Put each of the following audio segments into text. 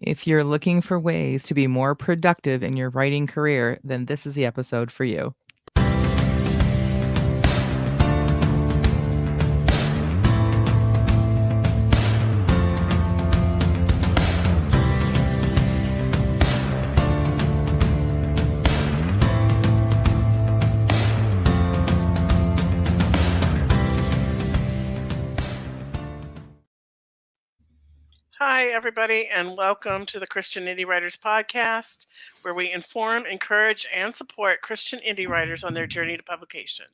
If you're looking for ways to be more productive in your writing career, then this is the episode for you. Hi, everybody, and welcome to the Christian Indie Writers Podcast, where we inform, encourage, and support Christian indie writers on their journey to publication.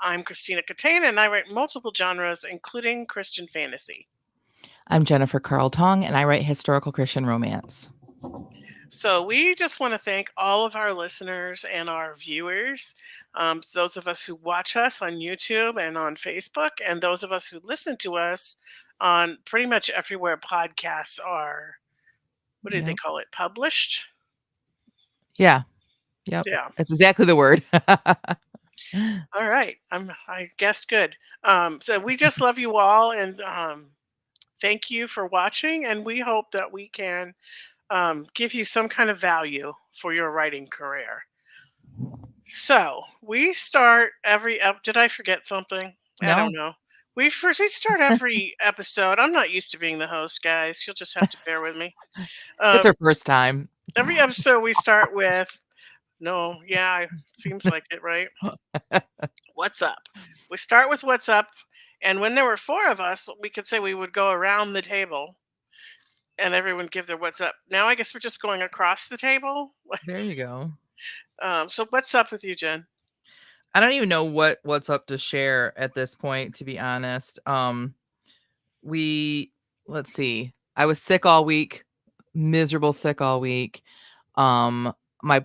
I'm Christina Catena, and I write multiple genres, including Christian fantasy. I'm Jennifer Carl Tong, and I write historical Christian romance. So, we just want to thank all of our listeners and our viewers, those of us who watch us on YouTube and on Facebook, and those of us who listen to us on pretty much everywhere podcasts are. What did they Yep. call it? Published? Yeah. Yep. Yeah. That's exactly the word. All right. I guessed good. So we just love you all and thank you for watching. And we hope that we can give you some kind of value for your writing career. So we start did I forget something? I don't No, know. We start every episode. I'm not used to being the host, guys. You'll just have to bear with me. it's Um, our first time. every episode we start with no, yeah, seems like it, right? What's up? We start with what's up. And when there were four of us, we could say we would go around the table and everyone give their what's up. Now I guess we're just going across the table. There you go. So what's up with you, Jen? I don't even know what's up to share at this point, to be honest. We let's see. I was sick all week, miserable sick all week. My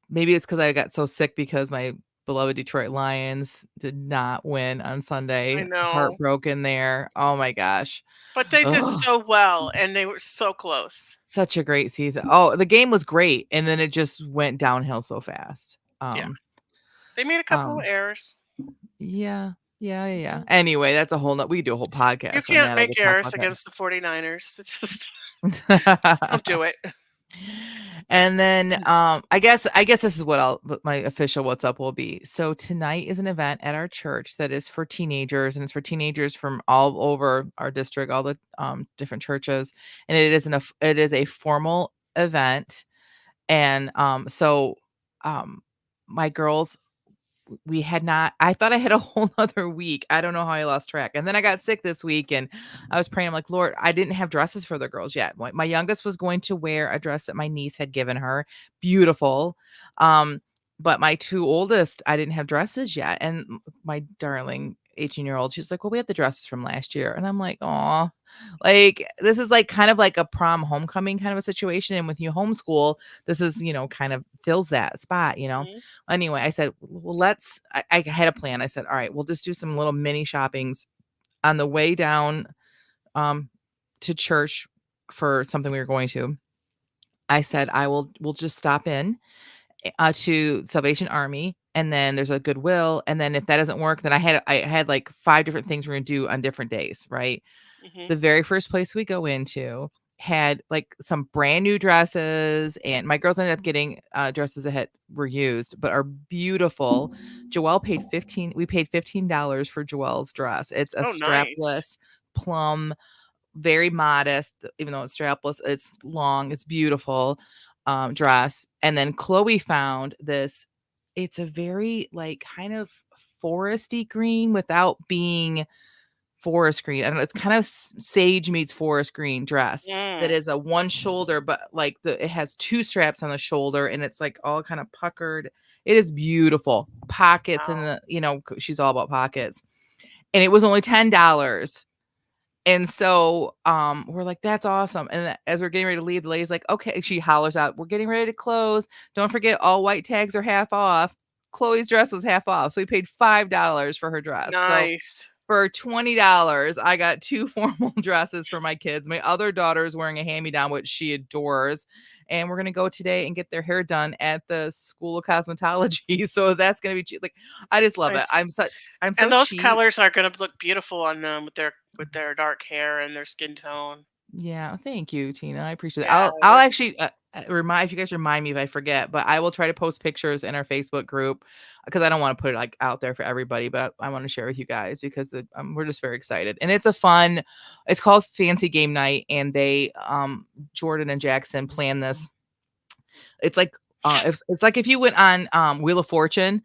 maybe it's because I got so sick because my beloved Detroit Lions did not win on I Sunday. know, Heartbroken there. Oh my gosh. but they did Ugh, so well and they were so close. such a great season. Oh, the game was great, and then it just went downhill so fast. Yeah, they made a couple of Um, errors. yeah, yeah. Mhm. Anyway, that's a whole we could do a whole You podcast on can't that. I make could talk errors about against the 49ers. It's just that. don't do it. And then I guess this is what my official what's up will be. So tonight is an event at our church that is for teenagers, and it's for teenagers from all over our district, all the different churches, and it is a formal event. And so um my girls, we had not I thought I had a whole other week. I don't know how I lost track. And then I got sick this week, and I was praying. I'm like, Lord, I didn't have dresses for the girls yet. My youngest was going to wear a dress that my niece had given her. Beautiful. Um, but my two oldest, I didn't have dresses yet. And my darling 18-year-old, she's like, well, we have the dresses from last year. And I'm like, oh, like this is like kind of like a prom homecoming kind of a situation. And with you homeschool, this is, kind of fills that spot. Mhm. Anyway, I said, well, I had a plan. I said, all right, we'll just do some little mini shoppings on the way down um, to church for something we were going to. I said, we'll just stop in to Salvation Army, and then there's a Goodwill. And then if that doesn't work, then I had like 5 different things we're going to do on different days. Right. Mhm. The very first place we go into had like some brand new dresses, and my girls ended up getting dresses that were used but are beautiful. Joelle paid 15 we paid $15 for Joelle's dress. It's a Oh, nice. strapless plum, very modest, even though it's strapless, it's long, it's beautiful dress. And then Chloe found this, it's a very like kind of foresty green without being forest green. I don't know. It's kind of sage meets forest green dress that Mm. is a one shoulder, but like it has two straps on the shoulder, and it's like all kind of puckered. It is beautiful. Pockets in Wow. she's all about pockets. And it was only $10. And so we're like, that's awesome. And as we're getting ready to leave, the lady's like, okay, she hollers out, we're getting ready to close. Don't forget all white tags are half off. Chloe's dress was half off. So we paid $5 for her dress. So Nice. for $20, I got 2 formal dresses for my kids. My other daughter is wearing a hand-me-down, which she adores, and we're gonna go today and get their hair done at the School of Cosmetology. So that's gonna be cheap. Like, I just love it. Nice. I'm And so those cheap. colors are gonna look beautiful on them with their dark hair and their skin tone. Yeah, thank you, Tina. I appreciate it. Yeah, I'll actually remind if you guys remind me if I forget, but I will try to post pictures in our Facebook group because I don't want to put it like out there for everybody, but I want to share with you guys because we're just very excited and it's a fun. It's called Fancy Game Night, and they Jordan and Jackson plan this. It's like it's like if you went on Wheel of Fortune.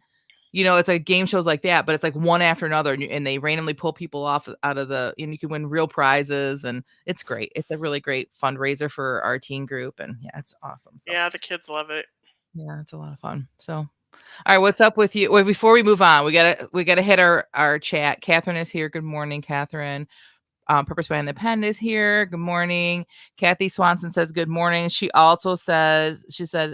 It's like game shows like that, but it's like one after another, and they randomly pull people off out of and you can win real prizes, and it's great. It's a really great fundraiser for our teen group, and yeah, it's awesome. So yeah, the kids love it. yeah, it's a lot of fun. So, all right, what's up with you? Well, before we move on, we gotta hit our chat. Catherine is here. Good morning, Catherine. Purpose Behind the Pen is here. Good morning. Kathy Swanson says good morning. She said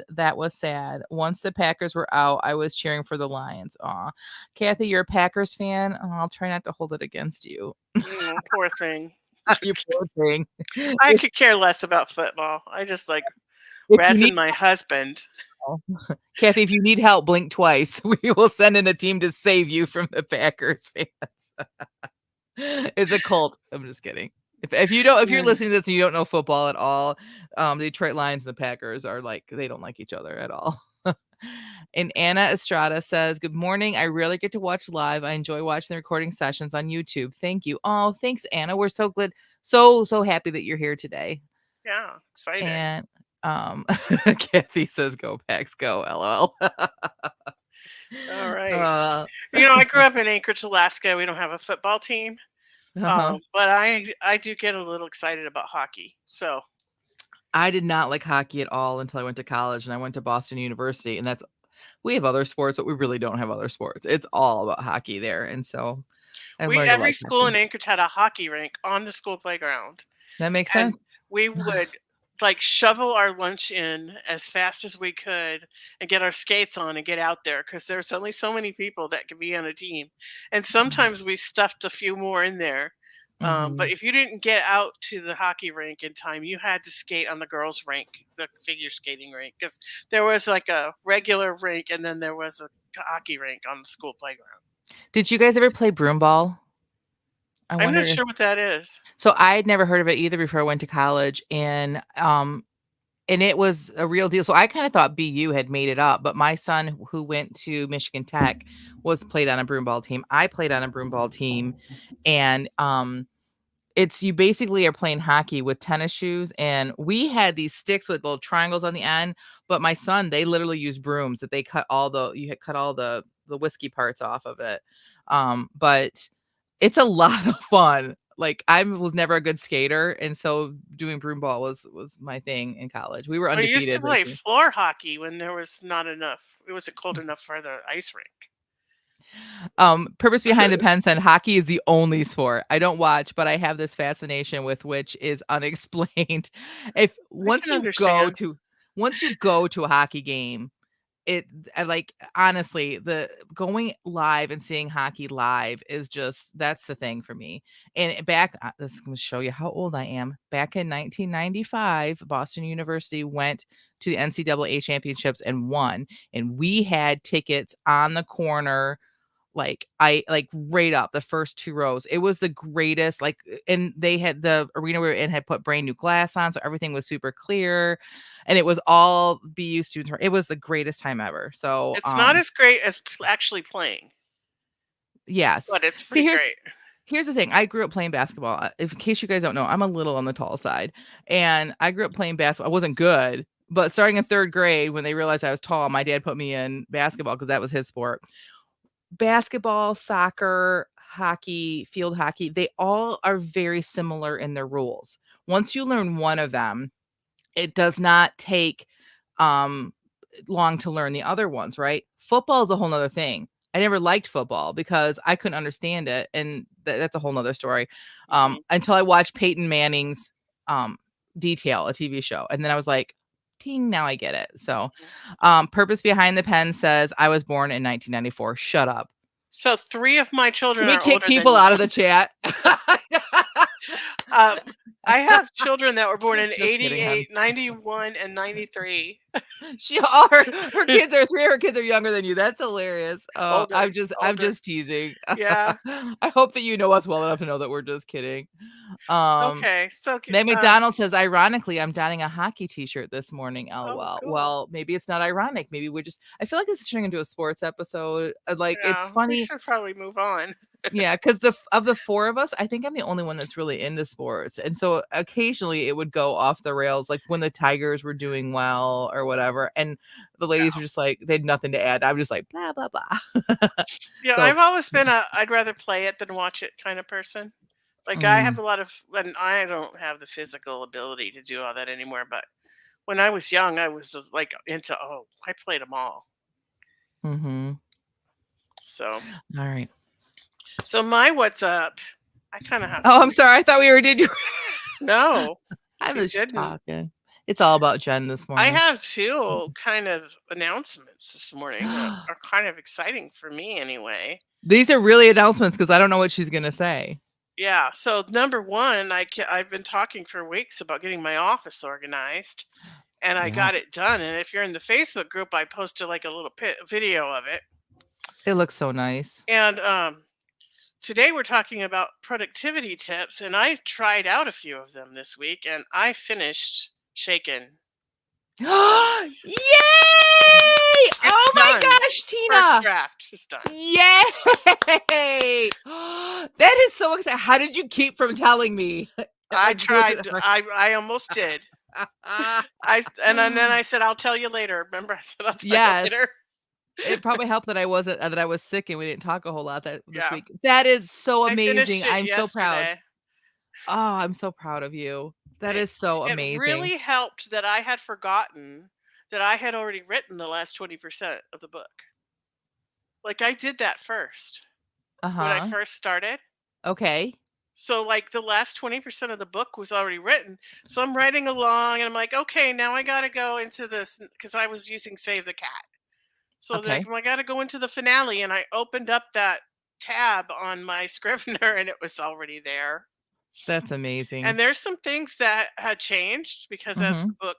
that was sad. Once the Packers were out, I was cheering for the Lions. Aw. Kathy, you're a Packers fan? Oh, I'll try not to hold it against you. Poor thing. You poor thing. I could care less about football. I just like If you need razzing my husband. help, Kathy, if you need help, blink twice. We will send in a team to save you from the Packers fans. It's a cult. I'm just kidding. If you're Mm. listening to this and you don't know football at all, the Detroit Lions and the Packers are like they don't like each other at all. And Anna Estrada says, "Good morning. I rarely get to watch live. I enjoy watching the recording sessions on YouTube. Thank you." Oh, thanks, Anna. We're so glad, so happy that you're here today. Yeah, exciting. And Kathy says, "Go Packs, go!" LOL. All right. uh, I grew up in Anchorage, Alaska. We don't have a football team, uh-huh. but I do get a little excited about hockey. So I did not like hockey at all until I went to college, and I went to Boston University, and we have other sports, but we really don't have other sports. It's all about hockey there, and so I've we learned to every like school hockey. in Anchorage had a hockey rink on the school playground. That makes And sense. we would like shovel our lunch in as fast as we could and get our skates on and get out there because there's only so many people that can be on a team. And sometimes we stuffed a few more in there. But Mhm. if you didn't get out to the hockey rink in time, you had to skate on the girls' rink, the figure skating rink, because there was like a regular rink and then there was a hockey rink on the school playground. Did you guys ever play broom ball? I I'm wonder not if sure what that is. so I had never heard of it either before I went to college, and it was a real deal. So I kind of thought BU had made it up, but my son who went to Michigan Tech was played on a broom ball team. I played on a broom ball team, and it's you basically are playing hockey with tennis shoes, and we had these sticks with little triangles on the end, but my son, they literally used brooms that they you had cut all the whiskey parts off of it. But it's a lot of fun. Like I was never a good skater, and so doing broom ball was my thing in college. We were I used to undefeated. play floor hockey when there was not enough. It wasn't cold enough for the ice rink. Purpose Behind the Pen said hockey is the only sport I don't watch, but I have this fascination with which is unexplained. If I can understand. once you go to a hockey game, I like honestly, the going live and seeing hockey live is just that's the thing for me. And this is going to show you how old I am. Back in 1995, Boston University went to the NCAA championships and won, and we had tickets on the corner like I like right up the first 2 rows. It was the greatest, like, and they had the arena we were in had put brand new glass on, so everything was super clear, and it was all BU students. It was the greatest time ever. So, It's not as great as actually playing, yes. but it's See, pretty great. here's the thing. I grew up playing basketball. If in case you guys don't know, I'm a little on the tall side, and I grew up playing basketball. I wasn't good, but starting in 3rd grade, when they realized I was tall, my dad put me in basketball because that was his sport. Basketball, soccer, hockey, field hockey, they all are very similar in their rules. Once you learn one of them, it does not take um long to learn the other ones, right? Football is a whole nother thing. I never liked football because I couldn't understand it, and that's a whole nother story. Mhm, Until I watched Peyton Manning's um Detail, a TV show, and then I was like, "Ting, now I get it." So, mhm. Purpose Behind the Pen says, "I was born in 1994." Shut up. So 3 of my Can children we are kick older than people you. out of the chat? Um, I have children that were born in Just kidding, hon. 88, 91, and 93. She all her kids are 3 of her kids are younger than you. That's hilarious. Older, I'm older. just teasing. Yeah. I hope that you know us well enough to know that we're just kidding. Um, Okay. So, Meg McDonald says, ironically, I'm donning a hockey t-shirt this morning. oh, LOL. cool. Well, maybe it's not ironic. Maybe we're just I feel like this is turning into a sports episode. Like it's Yeah, we funny. should probably move on. Yeah, because of the 4 of us, I think I'm the only one that's really into sports, and so occasionally it would go off the rails, like when the Tigers were doing well or whatever, and the ladies were just like, they had nothing to add. I'm just like, "Blah, blah, blah." Yeah, So I've always been a I'd rather play it than watch it kind of person. Like I have mm, a lot of, and I don't have the physical ability to do all that anymore. But when I was young, I was just, like into, oh, I played them all. mhm. So, Alright. so my what's up? I kind of have Oh, I'm some. sorry, I thought we were did you No, I you was just didn't. talking. It's all about Jen this I morning. have two kind of announcements this morning that are kind of exciting for me anyway. These are really announcements because I don't know what she's gonna say. Yeah. So number one, I've been talking for weeks about getting my office organized, and I got Yes. it done. And if you're in the Facebook group, I posted like a little video of it. It looks so nice. And today we're talking about productivity tips, and I tried out a few of them this week, and I finished shaken. Yay! It's Oh my done. gosh, First Tina! draft is done. Yay! That is so exciting. How did you keep from telling me? I Like, was it tried. I almost did. hard? Then I said I'll tell you later. Remember, I said I'll tell you Yes. later. It probably helped that I was sick and we didn't talk a whole lot this Yeah, week. That is so I amazing. finished it I'm so proud. yesterday. Oh, I'm so proud of you. That It is so it amazing. really helped that I had forgotten that I had already written the last 20% of the book. Like I did that first when I Uh-huh. first started. Okay. So like the last 20% of the book was already written. So I'm writing along and I'm like, okay, now I got to go into this because I was using Save the Cat. So like, Okay. I got to go into the finale, and I opened up that tab on my Scrivener and it was already there. That's amazing. And there's some things that had changed because as the Mhm. book,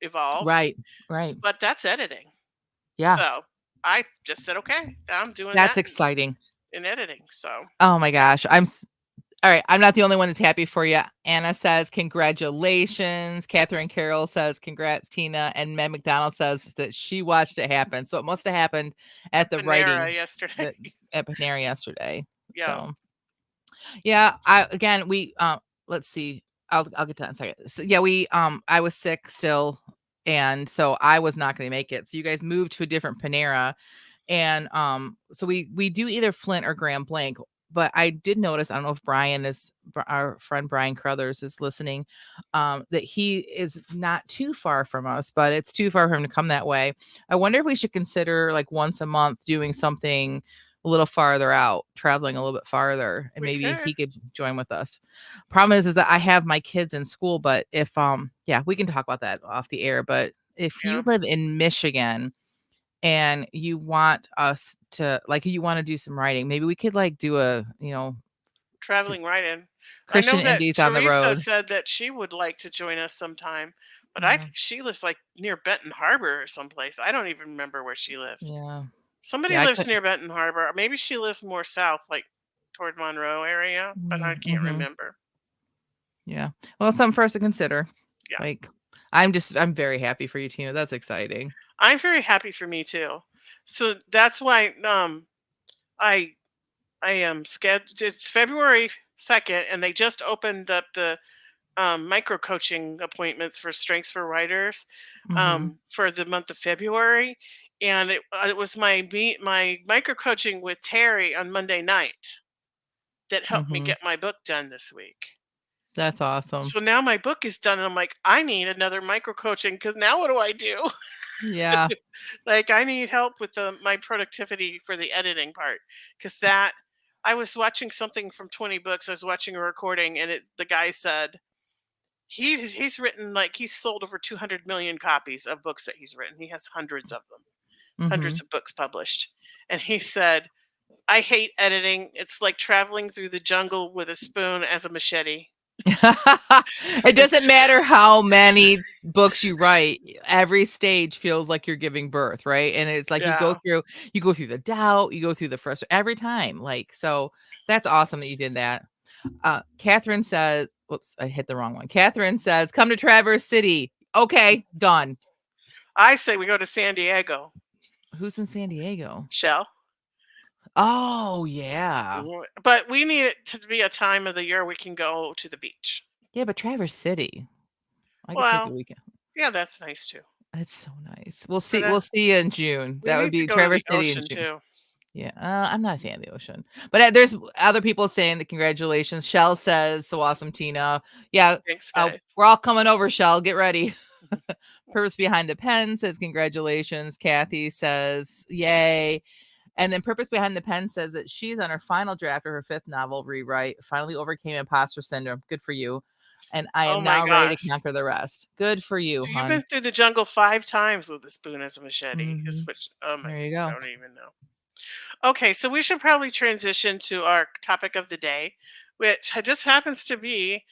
evolved, Right. Right. but that's editing. Yeah. So I just said, okay, I'm doing That's that exciting. in editing. So Oh my gosh. All right. I'm not the only one that's happy for you. Anna says, congratulations. Catherine Carroll says, congrats, Tina. And Meg McDonald says that she watched it happen. So it must have happened at the Panera writing yesterday. that at Panera yesterday. Yeah. So yeah, I again we let's see. I'll get to that in a second. So yeah, I was sick still, and so I was not gonna make it. So you guys moved to a different Panera, and so we do either Flint or Grand Blanc. But I did notice, I don't know if our friend Brian Crothers is listening, that he is not too far from us, but it's too far for him to come that way. I wonder if we should consider like once a month doing something a little farther out, traveling a little bit farther, and We maybe could. he could join with us. Problem is that I have my kids in school, but if yeah, we can talk about that off the air. But if you Yeah. live in Michigan and you want us to like you want to do some writing, maybe we could like do a, Chr- Traveling right in. I know Christian that Indies on the Teresa road. said that she would like to join us sometime, but I Yeah. think she lives like near Benton Harbor or someplace. I don't even remember where she lives. Yeah. Somebody Yeah, I lives could. near Benton Harbor. Or maybe she lives more south, like toward Monroe area, but I can't Mm-hmm. remember. Yeah. Well, something for us to consider. Yeah. Like I'm very happy for you, Tina. That's exciting. I'm very happy for me too. So that's why I I am scheduled. It's February 2nd, and they just opened up the micro coaching appointments for Strengths for Writers Mm-hmm. for the month of February, and it was my micro coaching with Terry on Monday night that helped me Mm-hmm. get my book done this week. That's awesome. So now my book is done, and I'm like, I need another micro coaching because now what do I do? Yeah. Like I need help with my productivity for the editing part because that I was watching something from 20 books. I was watching a recording, and the guy said he's written, like, he's sold over 200 million copies of books that he's written. He has hundreds of them, Mm-hmm. hundreds of books published. And he said I hate editing. It's like traveling through the jungle with a spoon as a machete. It doesn't matter how many books you write, every stage feels like you're giving birth, right? And it's like Yeah. you go through the doubt, you go through the frustration every time. Like, so that's awesome that you did that. Catherine says, whoops, I hit the wrong one. Catherine says, come to Traverse City. Okay, done. I say we go to San Diego. Who's in San Diego? Shell. Oh, yeah. But we need it to be a time of the year we can go to the beach. Yeah, but Traverse City. I could take a Well, weekend. yeah, that's nice too. That's so nice. But We'll see you in June. we That would need to be go to Traverse the City in ocean June. too. Yeah, I'm not a fan of the ocean, but, there's other people saying that congratulations. Shell says, "So awesome, Tina." Yeah, Thanks, guys. we're all coming over, Shell, get ready. Purpose Behind the Pen says, "Congratulations." Kathy says, "Yay." And then Purpose Behind the Pen says that she's on her final draft of her 5th novel rewrite, finally overcame imposter syndrome. Good for you. And I Oh am my now ready to gosh. conquer the rest. Good for you, So you've been hon. through the jungle 5 times with a spoon as a machete. Is Mhm. which oh my There you go. don't even know. Okay, so we should probably transition to our topic of the day, which just happens to be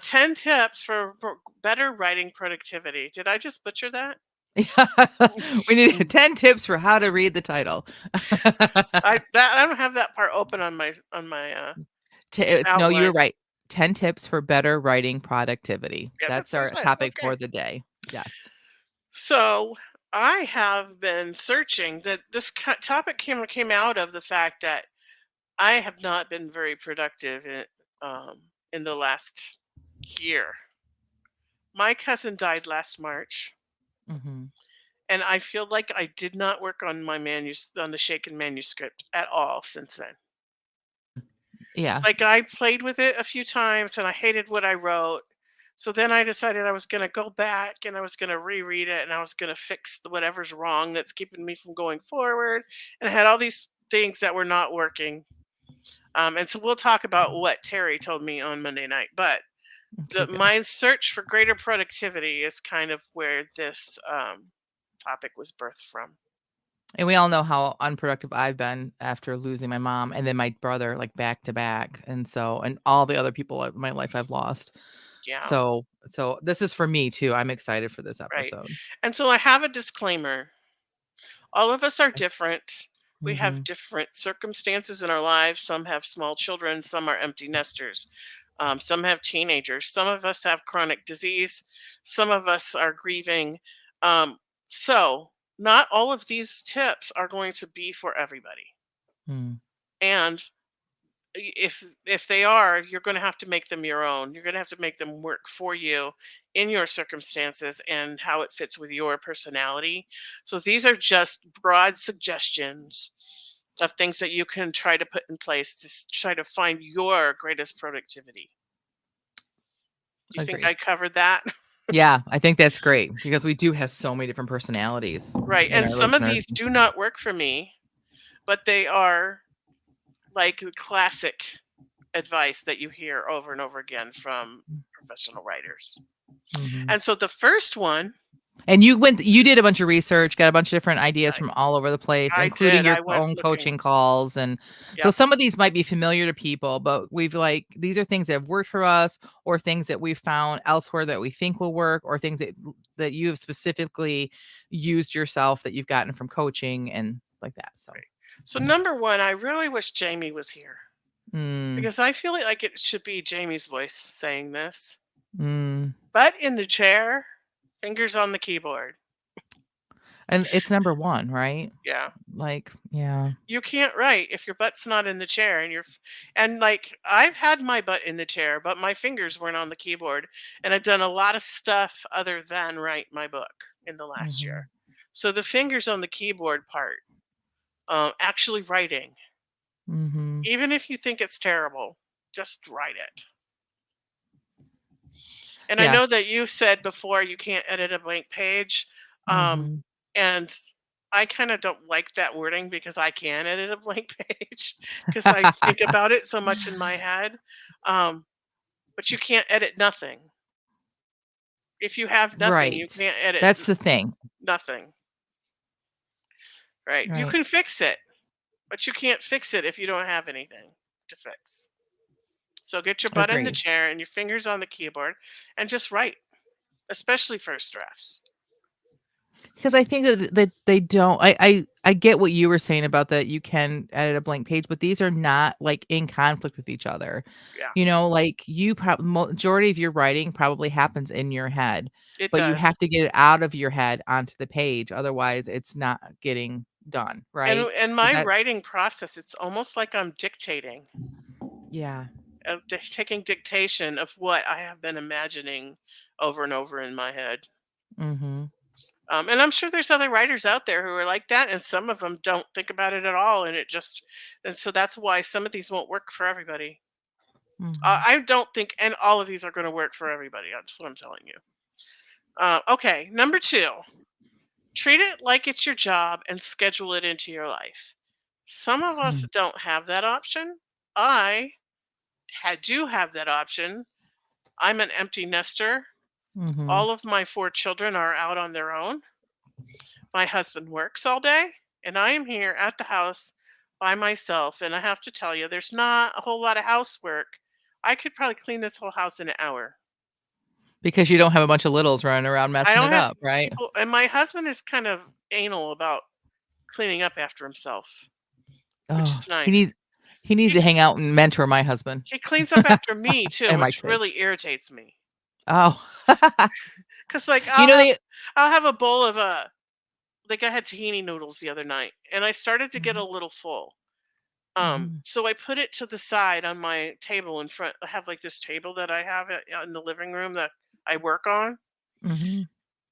10 tips for better writing productivity. Did I just butcher that? We need 10 tips for how to read the title. I don't have that part open on my It's no, you were outline. right. 10 tips for better writing productivity. Yeah, that's That's what our I said. topic Okay. for the day. Yes. So I have been searching that topic came out of the fact that I have not been very productive in the last year. My cousin died last March, Mhm. and I feel like I did not work on on the shaken manuscript at all since then. Yeah. Like I played with it a few times and I hated what I wrote. So then I decided I was going to go back and I was going to reread it and I was going to fix whatever's wrong that's keeping me from going forward. And I had all these things that were not working. And so we'll talk about what Terry told me on Monday night. But Okay, good. my search for greater productivity is kind of where this topic was birthed from. And we all know how unproductive I've been after losing my mom and then my brother, like, back to back, and all the other people in my life I've lost. Yeah, So this is for me too. I'm excited for this right. episode. And so I have a disclaimer. All of us are different. We have Mhm. different circumstances in our lives. Some have small children, some are empty nesters, some have teenagers, some of us have chronic disease, some of us are grieving. Um, so, not all of these tips are going to be for everybody. Mm. And if they are, you're going to have to make them your own. You're going to have to make them work for you in your circumstances and how it fits with your personality. So these are just broad suggestions of things that you can try to put in place to try to find your greatest productivity. Do you think Agreed. I covered that? Yeah, I think that's great because we do have so many different personalities Right. in And our some of listeners. these do not work for me, but they are like the classic advice that you hear over and over again from professional writers. Mhm. And so the first one, And you did a bunch of research, got a bunch of different ideas from all over the place, I including did. your I went own looking. coaching calls, and so Yep. some of these might be familiar to people, but these are things that have worked for us or things that we've found elsewhere that we think will work or things that you have specifically used yourself that you've gotten from coaching and like that, so Right. So number one, I really wish Jamie was here mm, because I feel like it should be Jamie's voice saying this. mm, Butt in the chair, fingers on the keyboard. and it's number 1, right? Yeah. Like, yeah. You can't write if your butt's not in the chair and like I've had my butt in the chair, but my fingers weren't on the keyboard and I've done a lot of stuff other than write my book in the last Mhm, year. So the fingers on the keyboard part, actually writing. mhm. Even if you think it's terrible, just write it. And I Yeah, know that you said before you can't edit a blank page. Um, mhm. and I kind of don't like that wording because I can edit a blank page because I think about it so much in my head. Um, but you can't edit nothing. If you have nothing, you Right. can't edit That's the thing, nothing. Right. You right? can fix it. but you can't fix it if you don't have anything to fix. So get your butt in the Agreed. chair and your fingers on the keyboard and just write, especially first drafts. Because I think that they don't I get what you were saying about that you can edit a blank page, but these are not, like, in conflict with each other. Yeah, You know, like, you majority of your writing probably happens in your head, it but you does. have to get it out of your head onto the page, otherwise it's not getting done, And right? in So my that writing process, it's almost like I'm dictating, yeah. taking dictation of what I have been imagining over and over in my head. Mhm. And I'm sure there's other writers out there who are like that, and some of them don't think about it at all, and so that's why some of these won't work for everybody. Mhm. I don't think, and all of these are going to work for everybody. That's what I'm telling you. Okay, number two, treat it like it's your job and schedule it into your life. Some of us Mm. don't have that option. I do have that option. I'm an empty nester. Mhm. All of my four children are out on their own. My husband works all day, and I am here at the house by myself. And I have to tell you, there's not a whole lot of housework. I could probably clean this whole house in an hour. Because you don't have a bunch of littles running around I messing don't it have up, right? people, and my husband is kind of anal about cleaning up after himself, which Oh, is nice. he needs He to hang out and mentor my husband he cleans up after me too, and my which kids. really irritates me. Oh. 'Cause, like, You know, they I'll have a bowl of, like, I had tahini noodles the other night, and I started to get a Mhm, little full. mhm, So I put it to the side on my table in front. I have, like, this table that I have in the living room that I work on, mhm.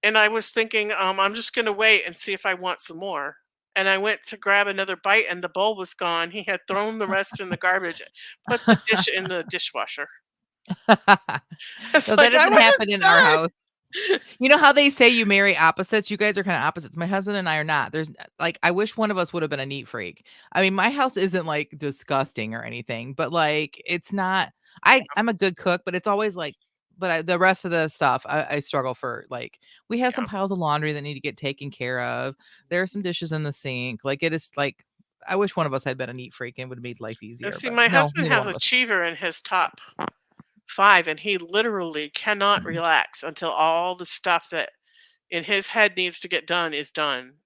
and I was thinking, I'm just gonna wait and see if I want some more. And I went to grab another bite, and the bowl was gone. He had thrown the rest in the garbage, put the dish in the dishwasher. It's No, that like, I doesn't wasn't happen in our house. done! You know how they say you marry opposites? You guys are kinda opposites. My husband and I are not. Like, I wish one of us would have been a neat freak. I mean, my house isn't, like, disgusting or anything, but, like, it's not I'm a good cook, but it's always, like but the rest of the stuff, I struggle for, like we have some Yeah. piles of laundry that need to get taken care of. There are some dishes in the sink. Like, it is, like I wish one of us had been a neat freak and would have made life Now easier, see, but my no, husband neither has one of us. Achiever in his top 5, and he literally cannot relax until all the stuff that in his head needs to get done is done.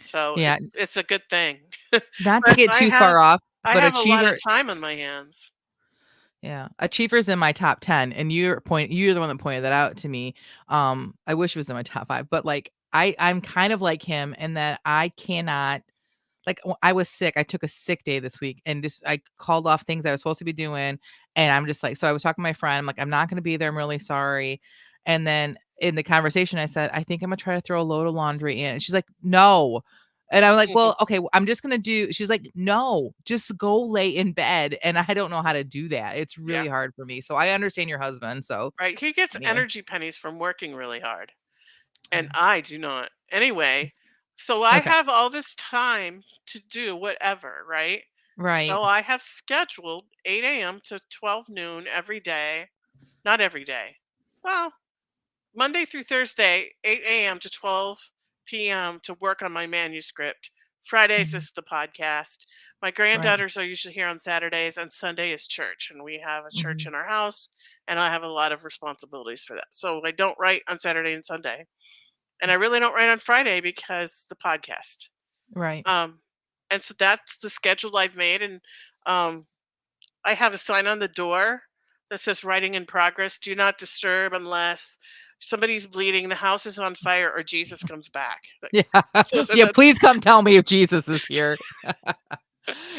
So Yeah, it's a good thing. not to But get too far off, I but have a lot of Achiever time on my hands. yeah, Achiever's in my top 10, and you're the one that pointed that out to me. I wish it was in my top 5, but, like, I'm kind of like him in that I cannot like, I was sick, I took a sick day this week and just I called off things I was supposed to be doing, and I'm just like so I was talking to my friend, I'm like, "I'm not gonna be there, I'm really sorry." And then in the conversation, I said, "I think I'm gonna try to throw a load of laundry in." And she's like, "No." And I'm like, "Well, okay, I'm just gonna do." She's like, "No, just go lay in bed." And I don't know how to do that. It's Yeah, really hard for me. So I understand your husband. So right. He gets anyway. energy pennies from working really hard, and Yeah. I do not. Anyway, so I Okay. have all this time to do whatever, right? Right. So I have scheduled 8 a.m. to 12 noon every day. Not every day. Well, Monday through Thursday, 8 a.m. to 12 p.m. to work on my manuscript. Fridays Mhm. is the podcast. My Right. granddaughters are usually here on Saturdays, and Sunday is church. And we have a church Mhm. in our house, and I have a lot of responsibilities for that. So I don't write on Saturday and Sunday. And I really don't write on Friday because the podcast. Right. Um, and so that's the schedule I've made. And um, I have a sign on the door that says "Writing in progress. Do not disturb unless somebody's bleeding, the house is on fire, or Jesus comes back." Like, Yeah. those are Yeah, the please come tell me if Jesus is here.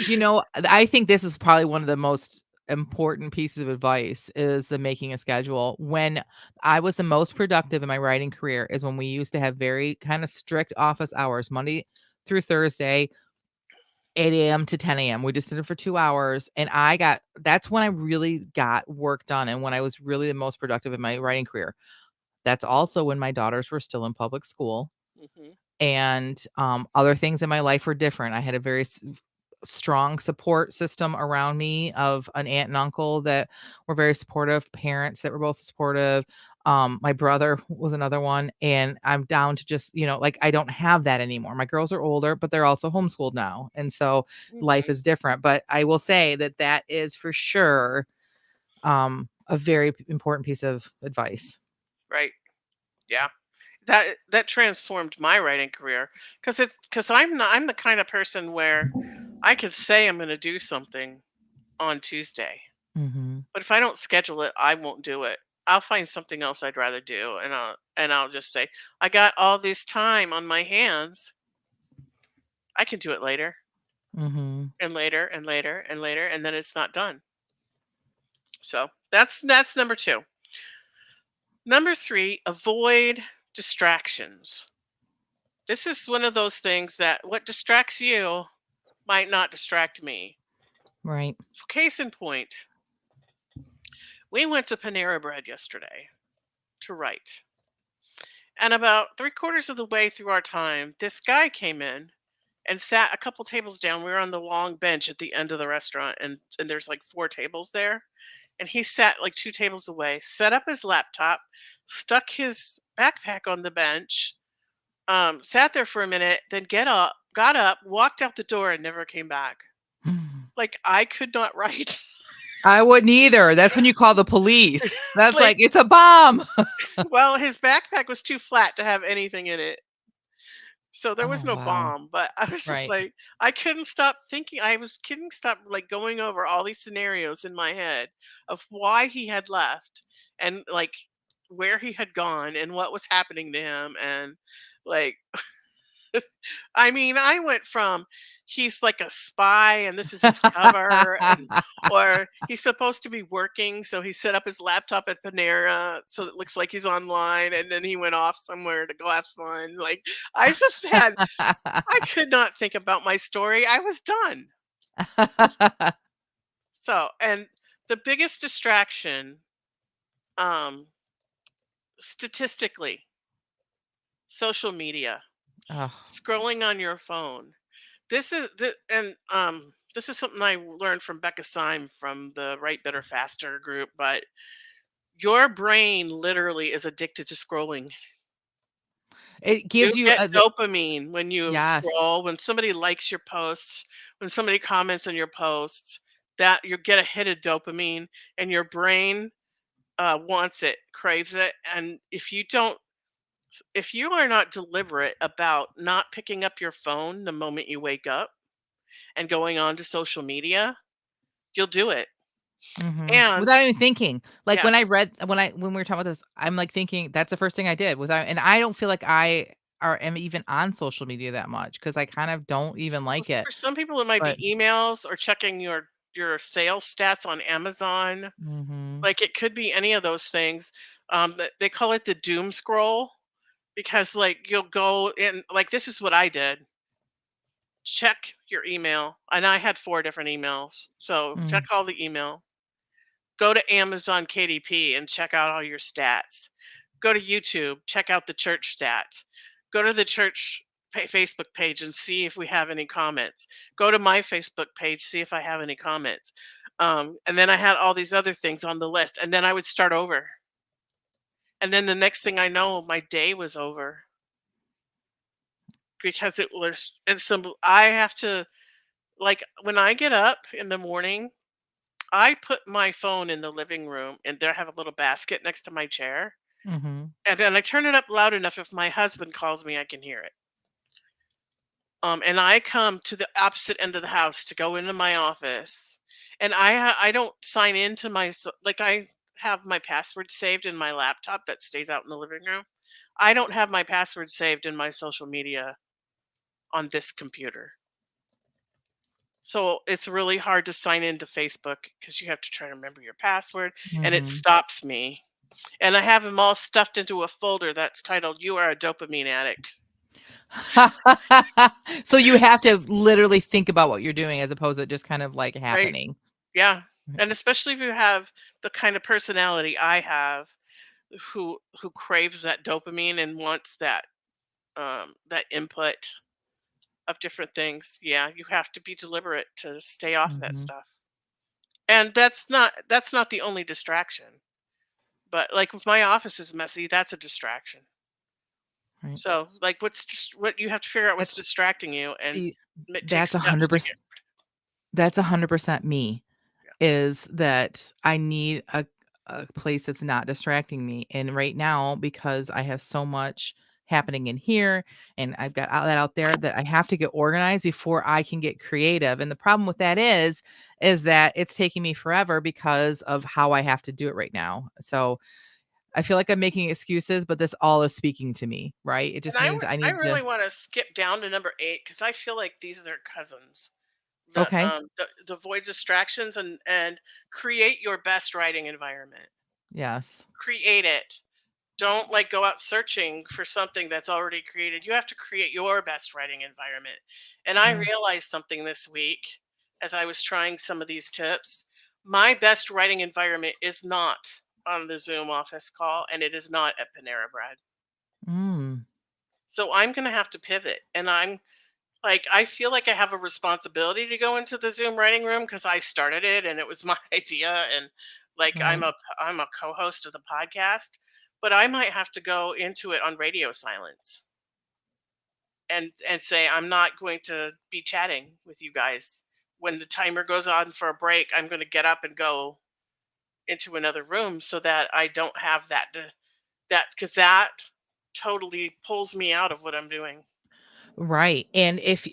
You know, I think this is probably one of the most important pieces of advice is the making a schedule. When I was the most productive in my writing career is when we used to have very kind of strict office hours, Monday through Thursday, 8 a.m. to 10 a.m. We just did it for 2 hours. And that's when I really got work done and when I was really the most productive in my writing career. That's also when my daughters were still in public school Mhm. and other things in my life were different. I had a very strong support system around me of an aunt and uncle that were very supportive, parents that were both supportive. My brother was another one, and I'm down to just, like, I don't have that anymore. My girls are older, but they're also homeschooled now, and so life Mhm. is different, but I will say that that is for sure, a very important piece of advice. Right. Yeah. That transformed my writing career, because I'm the kind of person where I could say I'm going to do something on Tuesday, Mhm. but if I don't schedule it, I won't do it. I'll find something else I'd rather do, and I'll just say I got all this time on my hands. I can do it later Mhm. and later and later and later, and then it's not done. So that's number two. Number three, avoid distractions. This is one of those things that what distracts you might not distract me. Right. Case in point, we went to Panera Bread yesterday to write. And about three-quarters of the way through our time, this guy came in and sat a couple tables down. We were on the long bench at the end of the restaurant, and there's like four tables there. And he sat like two tables away, set up his laptop, stuck his backpack on the bench, sat there for a minute, then got up, walked out the door, and never came back. Like I could not write. I wouldn't either. That's when you call the police. That's Like, like, "It's a bomb." well, his backpack was too flat to have anything in it. So there was Oh, no wow. bomb, but I was just Right. like, I couldn't stop thinking. I was couldn't stop like going over all these scenarios in my head of why he had left, and like where he had gone and what was happening to him, and like I mean, I went from he's like a spy and this is his cover, and or he's supposed to be working, so he set up his laptop at Panera so it looks like he's online, and then he went off somewhere to go have fun. Like I could not think about my story. I was done. So, and the biggest distraction, um, statistically, social media, Oh. scrolling on your phone. This is something I learned from Becca Syme from the Write Better Faster group. But your brain literally is addicted to scrolling. It You gives you get a the dopamine when you yes. scroll, when somebody likes your posts, when somebody comments on your posts, that you get a hit of dopamine, and your brain wants it, craves it. And if you are not deliberate about not picking up your phone the moment you wake up and going on to social media, you'll do it. Mhm. And Without even thinking. Like, yeah, when we were talking about this, I'm, like, thinking that's the first thing I did without, and I don't feel like am even on social media that much because I kind of don't even well, like it, for some people it might be but emails or checking your sales stats on Amazon. mhm. Like it could be any of those things. They call it the doom scroll, because like you'll go in, like this is what I did. Check your email, and I had four different emails. So check Mm, all the email. Go to Amazon KDP and check out all your stats. Go to YouTube, check out the church stats. Go to the church Facebook page and see if we have any comments. Go to my Facebook page, see if I have any comments. And then I had all these other things on the list, and then I would start over. And then the next thing I know, my day was over because it was. And so I have to, like, when I get up in the morning, I put my phone in the living room, and there I have a little basket next to my chair. mhm. And then I turn it up loud enough if my husband calls me, I can hear it. And I come to the opposite end of the house to go into my office, and I don't sign into like I have my password saved in my laptop that stays out in the living room. I don't have my password saved in my social media on this computer. So it's really hard to sign into Facebook because you have to try to remember your password, and it Mhm. stops me. And I have them all stuffed into a folder that's titled "You Are a Dopamine Addict." So you have to literally think about what you're doing as opposed to just kind of, like, Right? happening. Yeah. Right. And especially if you have the kind of personality I have, who craves that dopamine and wants that input of different things. Yeah, you have to be deliberate to stay off that Mhm. stuff. And that's not the only distraction. But like if my office is messy, that's a distraction. Right. So like what's just what you have to figure out what's That's distracting you and see, take that's steps to get 100%. That's 100% me. yeah. Is that I need a place that's not distracting me, and right now, because I have so much happening in here, and I've got all that out there, that I have to get organized before I can get creative, and the problem with that is that it's taking me forever because of how I have to do it right now. So, I feel like I'm making excuses, but this all is speaking to me, right? It And just means I I need to. really want to skip down to number 8 because I feel like these are cousins. Okay. The avoid distractions and create your best writing environment. Yes. Create it. Don't like go out searching for something that's already created. You have to create your best writing environment. And I Yeah. realized something this week as I was trying some of these tips. My best writing environment is not on the Zoom office call and it is not at Panera Bread. Mm. So I'm going to have to pivot and I'm like I feel like I have a responsibility to go into the Zoom writing room because I started it and it was my idea and like Right. I'm a co-host of the podcast, but I might have to go into it on radio silence and say I'm not going to be chatting with you guys. When the timer goes on for a break, I'm going to get up and go into another room so that I don't have that because that totally pulls me out of what I'm doing. Right, and if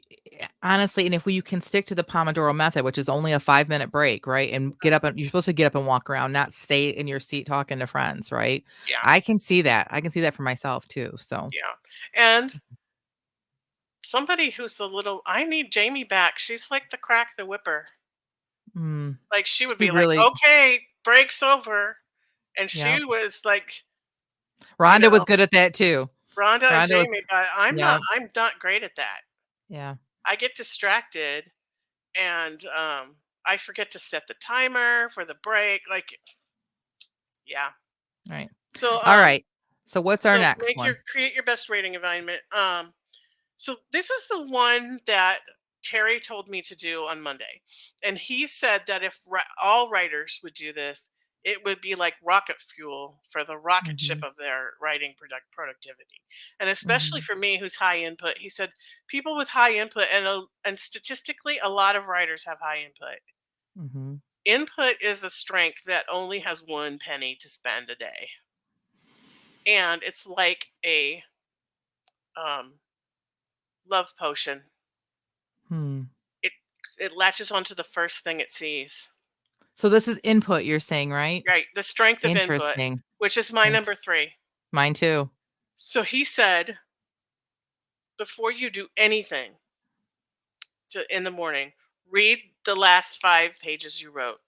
honestly, and if you can stick to the Pomodoro method, which is only a 5-minute break, right, and get up and you're supposed to get up and walk around, not stay in your seat talking to friends, right? Yeah, I can see that for myself too, so. yeah. And somebody who's a little I need Jamie back. She's like the crack the whipper. Mm, Like she would she be like, really "Okay, break's over." And yeah. she was like, you Rhonda was know, good at that too. Rhonda and Rhonda was Jamie, but yeah, I'm not great at that. yeah, I get distracted and I forget to set the timer for the break. Like, yeah. right. So Alright, so what's our so next make your one? create your best rating environment. So this is the one that Terry told me to do on Monday. And he said that if all writers would do this, it would be like rocket fuel for the rocket ship Mhm, of their writing productivity. And especially mhm, for me who's high input, he said people with high input and statistically a lot of writers have high input. mhm, Input is a strength that only has one penny to spend a day. And it's like a um, love potion. hmm. It it latches onto the first thing it sees. So this is input you're saying, right? Right, the strength of input, Interesting. which is my Int number 3. Mine too. So he said, before you do anything in the morning, read the last 5 pages you wrote.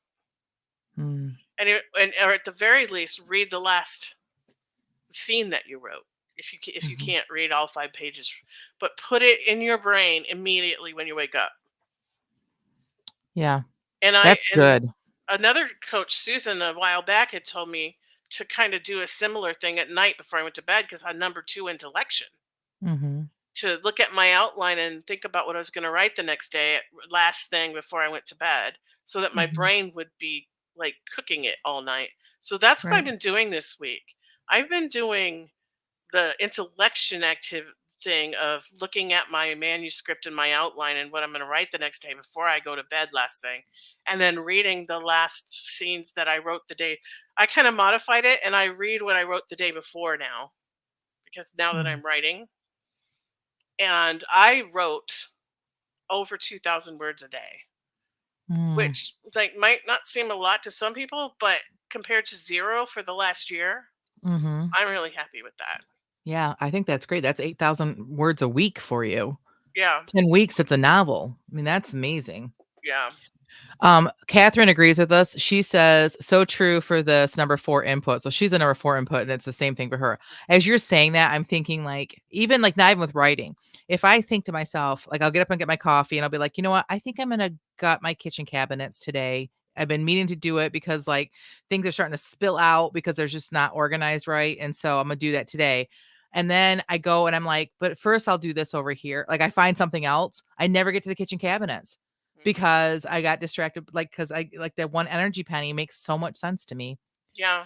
Mm, And or at the very least, read the last scene that you wrote. If you mhm. can't read all 5 pages, but put it in your brain immediately when you wake up. Yeah, And that's good. another coach, Susan, a while back had told me to kind of do a similar thing at night before I went to bed because I had number 2 intellection. Mhm, To look at my outline and think about what I was going to write the next day last thing before I went to bed so that my mhm, brain would be like cooking it all night. So that's what I've right. been doing this week. I've been doing the intellection active thing of looking at my manuscript and my outline and what I'm going to write the next day before I go to bed last thing and then reading the last scenes that I wrote the day. I kind of modified it and I read what I wrote the day before now because now that Mm, I'm writing and I wrote over 2,000 words a day, mm, which like might not seem a lot to some people, but compared to 0 for the last year, mhm. I'm really happy with that. Yeah, I think that's great. That's 8,000 words a week for you. Yeah, 10 weeks, it's a novel. I mean, that's amazing. yeah. Catherine agrees with us. She says, so true for this number 4 input. So she's a number 4 input, and it's the same thing for her. As you're saying that, I'm thinking like, even like not even with writing. If I think to myself, like I'll get up and get my coffee and I'll be like, you know what? I think I'm gonna gut my kitchen cabinets today. I've been meaning to do it because like things are starting to spill out because they're just not organized right. And so I'm gonna do that today. And then I go and I'm like, but first I'll do this over here. Like I find something else. I never get to the kitchen cabinets Mhm. because I got distracted, like, because I like that one energy penny makes so much sense to me. Yeah.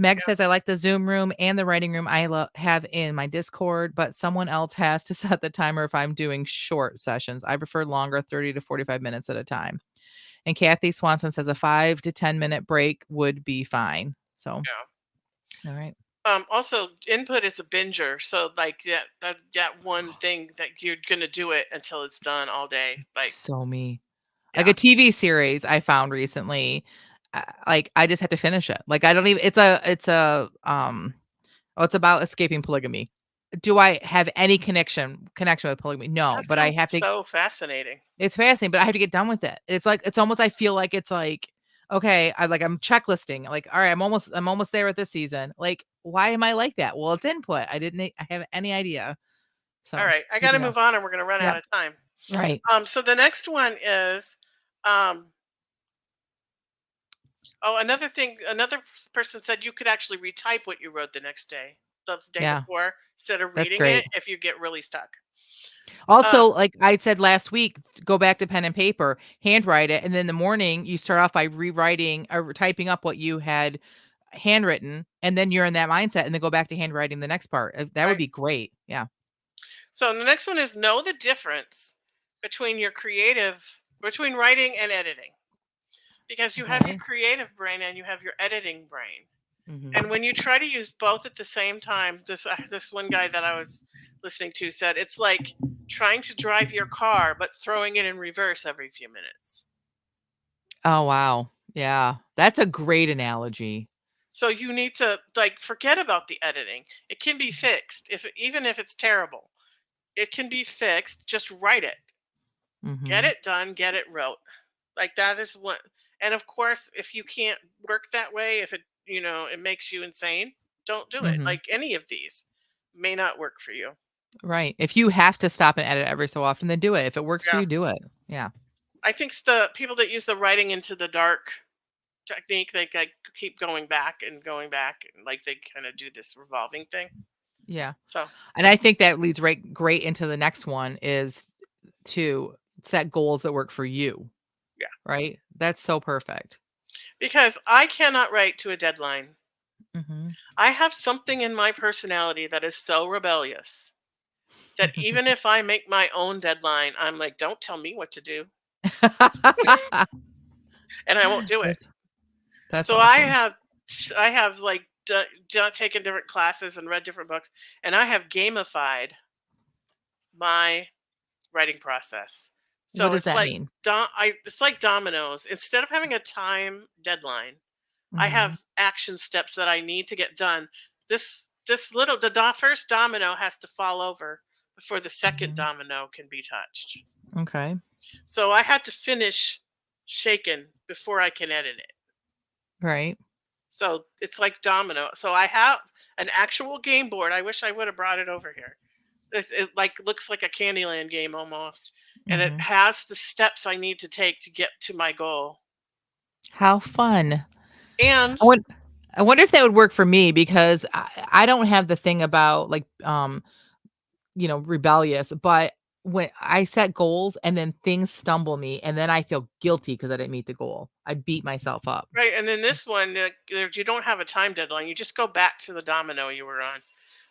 Meg Yeah, says, "I like the Zoom room and the writing room have in my Discord, but someone else has to set the timer if I'm doing short sessions. I prefer longer, 30 to 45 minutes at a time." And Kathy Swanson says a 5 to 10-minute break would be fine. So, yeah. all right. Also, input is a binger, so like that one thing that you're gonna do it until it's done all day. Like, So me. Like yeah, a TV series I found recently, like, I just had to finish it. Like, I don't even oh, it's about escaping polygamy. Do I have any connection with polygamy? No, that but I sounds have to. so fascinating. It's fascinating, but I have to get done with it. It's like it's almost I feel like it's like, okay, I'm checklisting. Like, all right, I'm almost there with this season. Like, why am I like that? Well, it's input. I have any idea. All So, right, I good got to to know. move on, or we're gonna run out Yep. of time. Right. So the next one is, um, oh, another thing. Another person said you could actually retype what you wrote the next day, the day Yeah. before, instead of That's reading great. it if you get really stuck. Also, Um, like I said last week, go back to pen and paper, handwrite it, and then in the morning you start off by rewriting or typing up what you had handwritten, and then you're in that mindset, and then go back to handwriting the next part. That would right. be great. Yeah. So the next one is know the difference between writing and editing, because you have your Okay. creative brain and you have your editing brain. And Mhm. when you try to use both at the same time, this one guy that I was listening to said it's like trying to drive your car but throwing it in reverse every few minutes. Oh, wow. Yeah. That's a great analogy. So you need to like forget about the editing. It can be fixed even if it's terrible. It can be fixed. Just write it. Get Mhm. it done, get it wrote. Like that is what. And of course, if you can't work that way, if it makes you insane, don't do it. Mhm. Like any of these may not work for you. Right. If you have to stop and edit every so often, then do it. If it works for Yeah. you, do it. Yeah. I think the people that use the writing into the dark technique, they like keep going back, and like they kind of do this revolving thing. Yeah. So And I think that leads right great into the next one is to set goals that work for you, yeah, right? That's so perfect. because I cannot write to a deadline. Mhm. I have something in my personality that is so rebellious that even if I make my own deadline, I'm like, don't tell me what to do, and I won't do it. That's that's So I awesome. have I have like taken different classes and read different books, and I have gamified my writing process. What So does it's that like mean? it's like dominoes. Instead of having a time deadline, I Mhm. have action steps that I need to get done. First domino has to fall over before the second Mhm. domino can be touched. Okay. So I had to finish shaken before I can edit it. Right. So it's like domino. So I have an actual game board. I wish I would have brought it over here. It like looks like a Candyland game almost, and it Mhm. has the steps I need to take to get to my goal. How fun. And I won I wonder if that would work for me because I don't have the thing about, like, rebellious, but when I set goals and then things stumble me and then I feel guilty because I didn't meet the goal. I beat myself up. right, and then this one, you don't have a time deadline. You just go back to the domino you were on.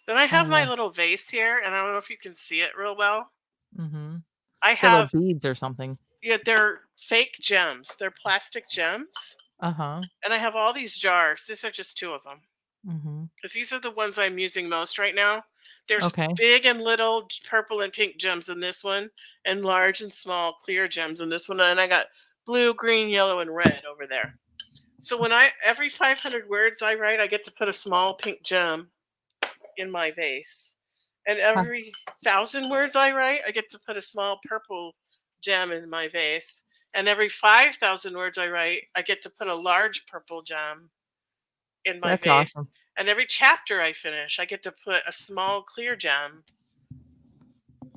Then I Oh, have my yeah. little vase here, and I don't know if you can see it real well. Mhm. I Got little have, beads or something. yeah, they're fake gems. They're plastic gems, Uh-huh. and I have all these jars. These are just two of them. Mhm. Because these are the ones I'm using most right now. There's Okay. big and little purple and pink gems in this one, and large and small clear gems in this one, and I got blue, green, yellow, and red over there. So when I every 500 words I write, I get to put a small pink gem in my vase, and Huh. every 1,000 words I write, I get to put a small purple gem in my vase, and every 5,000 words I write, I get to put a large purple gem in my That's vase. awesome. And every chapter I finish, I get to put a small clear gem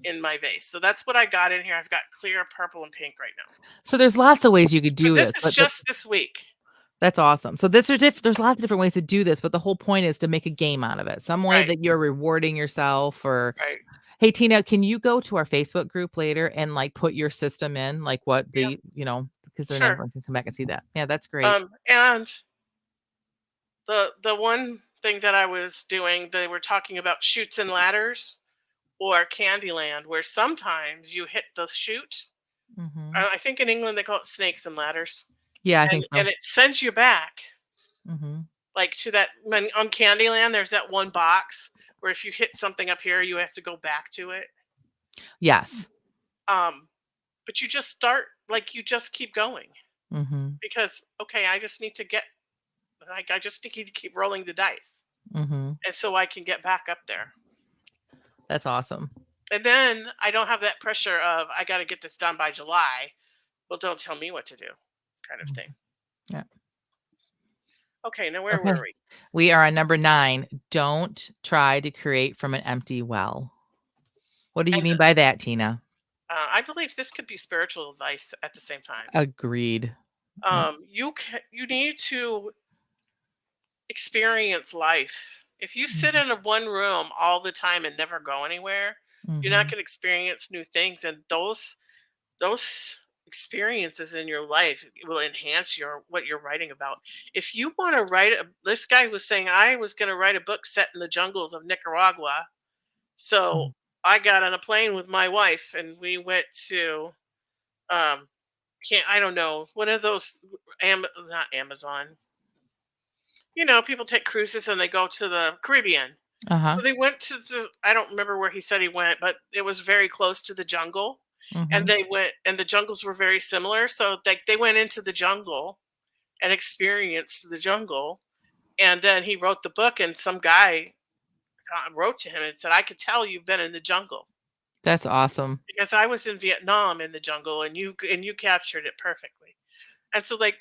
in my vase. So that's what I got in here. I've got clear, purple, and pink right now. So there's lots of ways you could So do this this, is but just this week. that's awesome. So there's lots of different ways to do this, but the whole point is to make a game out of it. Some way Right, that you're rewarding yourself or right. hey Tina, can you go to our Facebook group later and like put your system in like what Yeah, because then sure. everyone can come back and see that. Yeah, that's great. And The one thing that I was doing, they were talking about shoots and ladders or Candyland, where sometimes you hit the chute. Mhm. I think in England they call it snakes and ladders, Yeah, I and think so. it sends you back Mhm. like to that when on Candyland. There's that one box where if you hit something up here, you have to go back to it. Yes. Um, but you just start like you just keep going Mhm. because okay, I just need to get like I just need to keep rolling the dice, Mhm. and so I can get back up there. That's awesome. And then I don't have that pressure of I got to get this done by July. Well, don't tell me what to do, kind of thing. Mhm. Yeah. Okay, now where were Okay. we? We are on number 9. Don't try to create from an empty well. What do you And mean by that, Tina? I believe this could be spiritual advice at the same time. Agreed. Yep. You need to experience life. If you sit Mhm. in a one room all the time and never go anywhere, you're not Mhm. going to experience new things, and those experiences in your life will enhance your what you're writing about. If you want to write this guy was saying I was going to write a book set in the jungles of Nicaragua. So Mhm. I got on a plane with my wife and we went to um can't I don't know, one of those not Amazon. You know, people take cruises and they go to the Caribbean. Uh-huh. So they went to the I don't remember where he said he went, but it was very close to the jungle. And Mhm. they went and the jungles were very similar. So they went into the jungle and experienced the jungle. And then he wrote the book and some guy wrote to him and said, I could tell you've been in the jungle That's awesome. because I was in Vietnam in the jungle and you captured it perfectly. And so like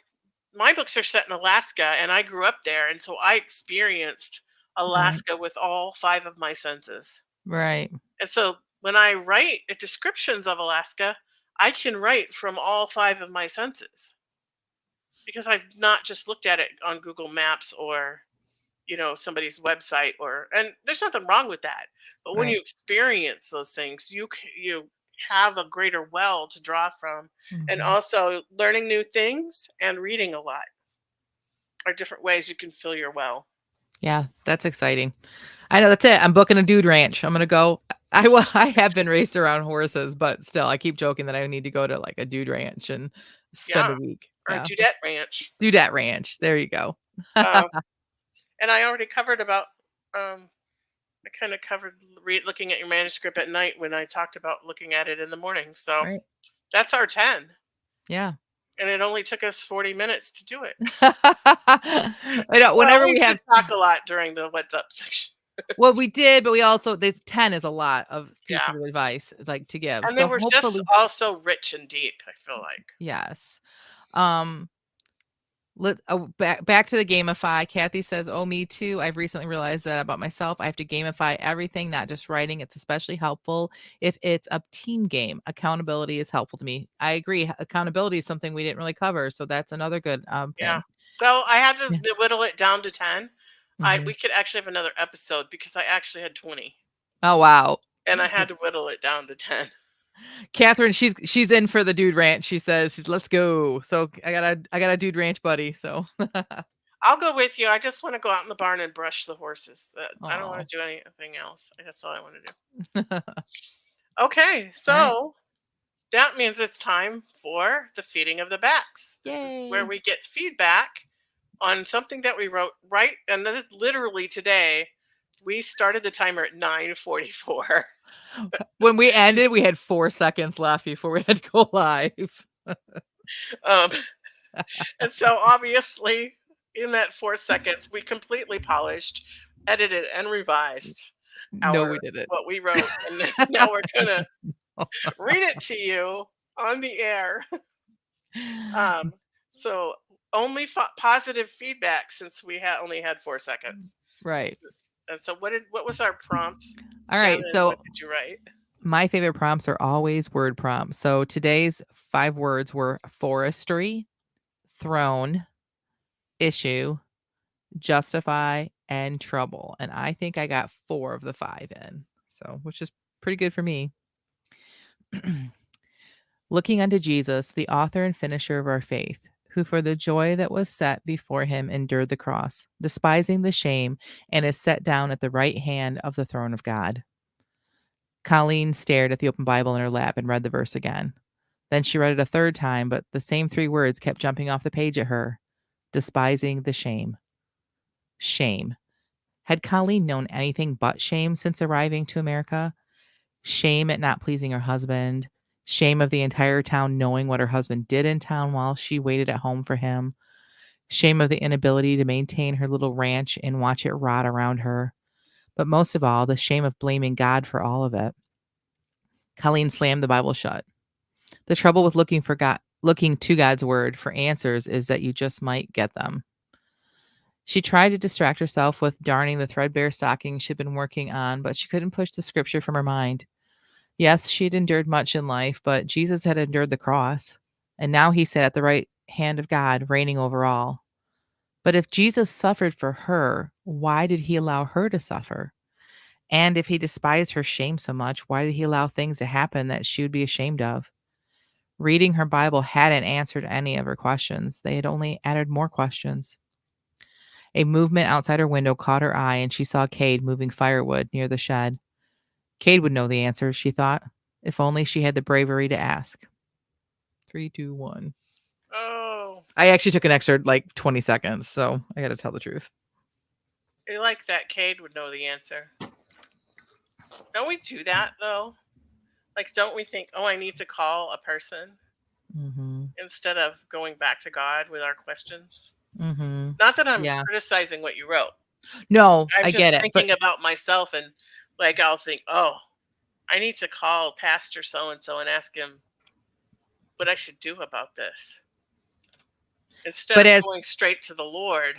my books are set in Alaska and I grew up there and so I experienced Right. Alaska with all 5 of my senses. Right. And so when I write descriptions of Alaska, I can write from all 5 of my senses because I've not just looked at it on Google Maps or, you know, somebody's website or and there's nothing wrong with that. But when Right. you experience those things, you have a greater well to draw from. And Mhm. also learning new things and reading a lot are different ways you can fill your well. Yeah, that's exciting. I know, that's it. I'm booking a dude ranch. I'm gonna go. I have been raised around horses, but still, I keep joking that I need to go to, like, a dude ranch and spend Yeah, a week. or Yeah. Dudette Ranch. Dudette Ranch. There you go. Uh, and I already covered about um, I kind of covered looking at your manuscript at night when I talked about looking at it in the morning. So Right. that's our 10. Yeah. And it only took us 40 minutes to do it. I know Well, whenever we we did have talk a lot during the what's up section. well, we did, but we also there's 10 is a lot of Yeah. pieces of advice, like, to give. And they So were just hopefully also rich and deep, I feel like. yes. Um back to the gamify. Kathy says, "Oh, me too. I've recently realized that about myself. I have to gamify everything, not just writing. It's especially helpful if it's a team game. Accountability is helpful to me." I agree. Accountability is something we didn't really cover, so that's another good Yeah. thing. So I had to Yeah. whittle it down to 10. Mhm. We could actually have another episode because I actually had 20 Oh wow. and I had to whittle it down to 10. Catherine, she's in for the dude ranch. She says she's let's go. So I got a dude ranch buddy. So I'll go with you. I just want to go out in the barn and brush the horses. I don't want oh. to do anything else. That's all I want to do. All Okay, right. so that means it's time for the feeding of the backs. This is where Yay. we get feedback on something that we wrote right, and that is literally today. We started the timer at 9:44. When we ended, we had 4 seconds left before we had to go live. um, and so obviously, in that 4 seconds, we completely polished, edited, and revised No, our we didn't. what we wrote, and now we're gonna read it to you on the air. Um, so only positive feedback since we had only had 4 seconds. Right. And so what was our prompt, All right. Shannon? What So did you write? my favorite prompts are always word prompts. So today's 5 words were forestry, throne, issue, justify, and trouble. And I think I got 4 of the 5 in. So, which is pretty good for me. Looking unto Jesus, the author and finisher of our faith. who for the joy that was set before him endured the cross, despising the shame, and is set down at the right hand of the throne of God. Colleen stared at the open Bible in her lap and read the verse again. Then she read it a third time, but the same three words kept jumping off the page at her: despising the shame. Shame. Had Colleen known anything but shame since arriving to America? Shame at not pleasing her husband, shame of the entire town knowing what her husband did in town while she waited at home for him, shame of the inability to maintain her little ranch and watch it rot around her, but most of all, the shame of blaming God for all of it. Colleen slammed the Bible shut. The trouble with looking to God's word for answers is that you just might get them. She tried to distract herself with darning the threadbare stockings she'd been working on, but she couldn't push the scripture from her mind. Yes, she'd endured much in life, but Jesus had endured the cross, and now he sat at the right hand of God, reigning over all. But if Jesus suffered for her, why did he allow her to suffer? And if he despised her shame so much, why did he allow things to happen that she would be ashamed of? Reading her Bible hadn't answered any of her questions. They had only added more questions. A movement outside her window caught her eye, and she saw Cade moving firewood near the shed. Cade would know the answers, she thought, if only she had the bravery to ask. 3, 2, 1. Oh, I actually took an extra like 20 seconds, so I got to tell the truth. I like that. Cade would know the answer. Don't we do that though? Like, don't we think, oh, I need to call a person Mhm. instead of going back to God with our questions? Mhm. Not that I'm Yeah. criticizing what you wrote. No, I'm I just get it, but thinking about myself, and like I'll think, oh, I need to call Pastor so and so and ask him what I should do about this instead but of as going straight to the Lord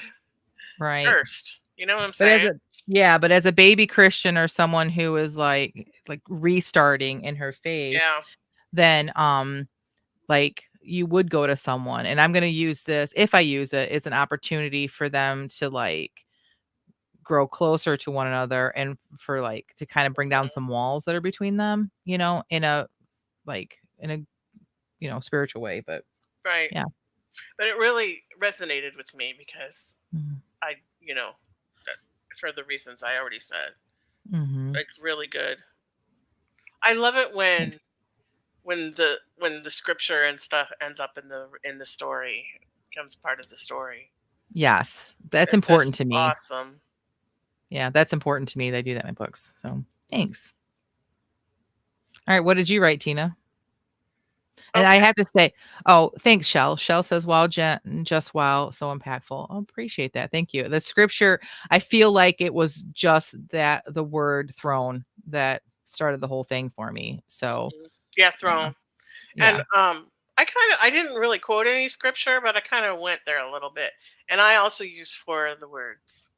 right. first. You know what I'm But as saying? a yeah, but as a baby Christian or someone who is like restarting in her faith, Yeah. then like you would go to someone, and I'm going to use this, if I use it, it's an opportunity for them to like grow closer to one another and for like to kind of bring down Mhm. some walls that are between them, in a like in a spiritual way, but Right. yeah. But it really resonated with me because Mhm. I, that- for the reasons I already said, Mhm. like really good. I love it Thanks. when the scripture and stuff ends up in the story, becomes part of the story. Yes, that's It's just important to me. awesome. Yeah, that's important to me. They do that in my books. So, thanks. All right, what did you write, Tina? And I Okay. have to say, oh, thanks, Shell. Shell says, wow, just wow, so impactful. Oh, appreciate that. Thank you. The scripture, I feel like it was just that the word throne that started the whole thing for me. So, Mhm. Yeah, yeah, throne. And yeah. I didn't really quote any scripture, but I kind of went there a little bit. And I also used four of the words.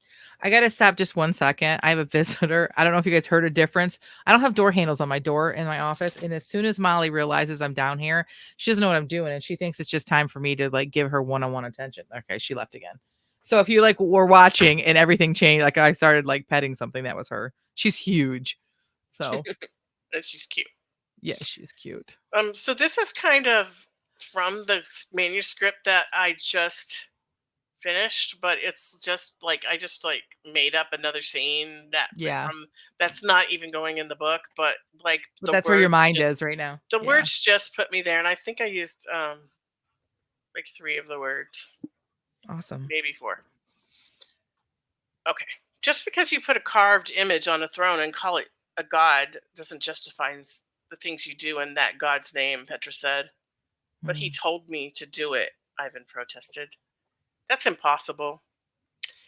I gotta stop just 1 second. I have a visitor. I don't know if you guys heard a difference. I don't have door handles on my door in my office, and as soon as Molly realizes I'm down here, she doesn't know what I'm doing, and she thinks it's just time for me to like give her one-on-one attention. Okay, she left again. So if you like were watching and everything changed, like I started like petting something, that was her. She's huge. So And she's cute. yeah, she's cute. So this is kind of from the manuscript that I just finished, but it's just like I just like made up another scene Yeah, that's not even going in the book, but like but that's where your mind is right now. the Yeah. words just put me there, and I think I used like three of the words, Awesome. maybe four. Okay. Just because you put a carved image on a throne and call it a god doesn't justify the things you do in that god's name, Petra said. But he Mm, told me to do it, Ivan protested. That's impossible.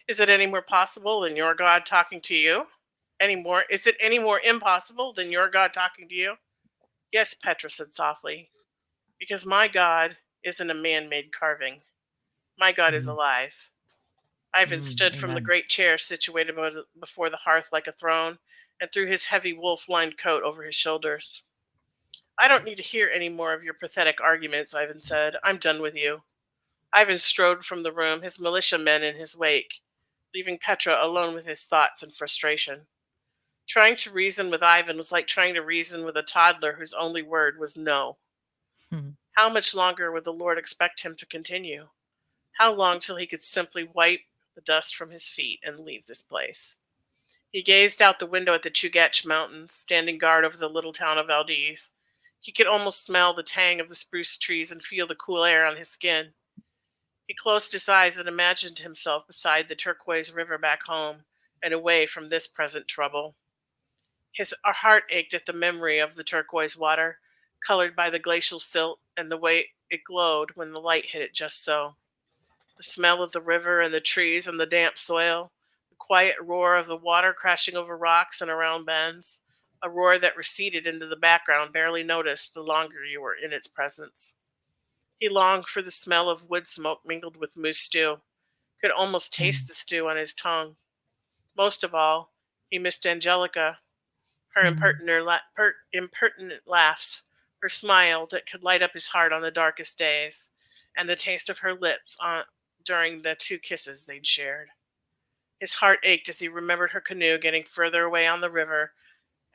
Is it any more possible than your God talking to you? Is it any more impossible than your God talking to you? Yes, Petra said softly, because my God isn't a man made carving. My God is mm, alive. Ivan stood from the amen. great chair situated before the hearth like a throne and threw his heavy wolf lined coat over his shoulders. I don't need to hear any more of your pathetic arguments, Ivan said. I'm done with you. Ivan strode from the room, his militiamen in his wake, leaving Petra alone with his thoughts and frustration. Trying to reason with Ivan was like trying to reason with a toddler whose only word was no. How much longer would the Lord expect him to continue? How long till he could simply wipe the dust from his feet and leave this place? He gazed out the window at the Chugach Mountains, standing guard over the little town of Valdez. He could almost smell the tang of the spruce trees and feel the cool air on his skin. He closed his eyes and imagined himself beside the turquoise river back home and away from this present trouble. His heart ached at the memory of the turquoise water, colored by the glacial silt and the way it glowed when the light hit it just so. The smell of the river and the trees and the damp soil, the quiet roar of the water crashing over rocks and around bends, a roar that receded into the background, barely noticed the longer you were in its presence. He longed for the smell of wood smoke mingled with moose stew, could almost taste Mm, the stew on his tongue. Most of all, he missed Angelica, her mm. impertinent laughs, her smile that could light up his heart on the darkest days, and the taste of her lips during the 2 kisses they'd shared. His heart ached as he remembered her canoe getting further away on the river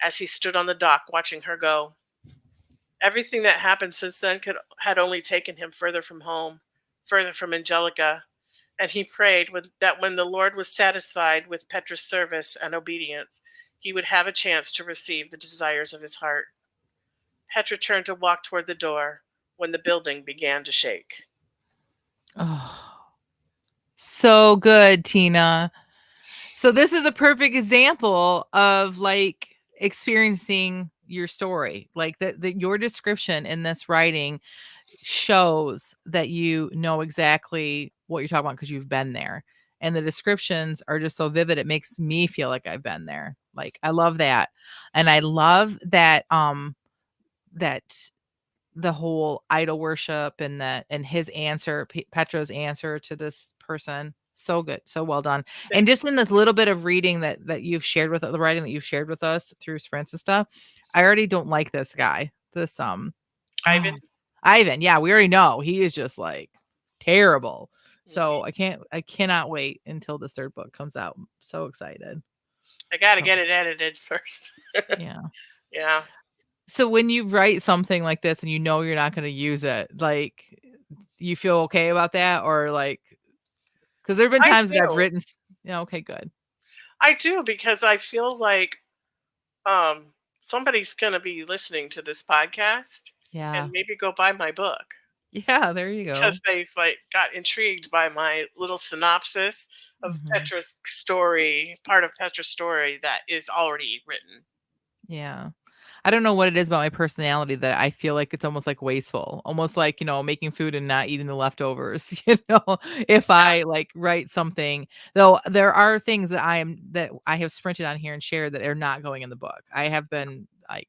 as he stood on the dock watching her go. Everything that happened since then had only taken him further from home, further from Angelica, and he prayed that when the Lord was satisfied with Petra's service and obedience, he would have a chance to receive the desires of his heart. Petra turned to walk toward the door when the building began to shake. Oh, so good, Tina. So this is a perfect example of like experiencing your story. Like that your description in this writing shows that you know exactly what you're talking about because you've been there. And the descriptions are just so vivid. It makes me feel like I've been there. Like I love that. And I love that that the whole idol worship and that and his answer, Petro's answer to this person. So good, so well done. And Thank you. just in this little bit of reading that you've shared with the writing that you've shared with us through sprints and stuff, I already don't like this guy. This Ivan? oh, Ivan. Yeah, we already know he is just like terrible. So Mhm. I cannot wait until the third book comes out. I'm so excited. I got to So get it edited first. yeah. Yeah. So when you write something like this and you know you're not going to use it, like you feel okay about that or like because there have been I times that I've do. written yeah, okay, good. I do because I feel like somebody's going to be listening to this podcast and Yeah. maybe go buy my book Yeah, there you because go. they've like got intrigued by my little synopsis of Mhm. Petra's story, part of Petra's story that is already written. Yeah. I don't know what it is about my personality that I feel like it's almost like wasteful, almost like, making food and not eating the leftovers, if Yeah. I like write something, though there are things that I have sprinted on here and shared that are not going in the book. I have been like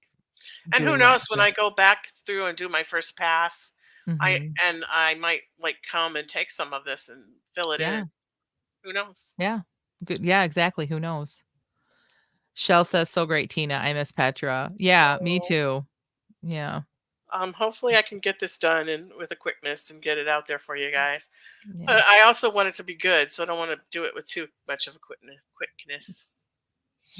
And who doing that. knows, when So, I go back through and do my first pass, mhm. I might like come and take some of this and fill it Yeah. in. Who knows? Yeah. Good. Yeah, exactly. Who knows? Shell says, "So great, Tina. I miss Petra." Yeah, me So, too. Yeah. hopefully I can get this done and with a quickness and get it out there for you guys. Yeah. But I also want it to be good, so I don't want to do it with too much of a quickness.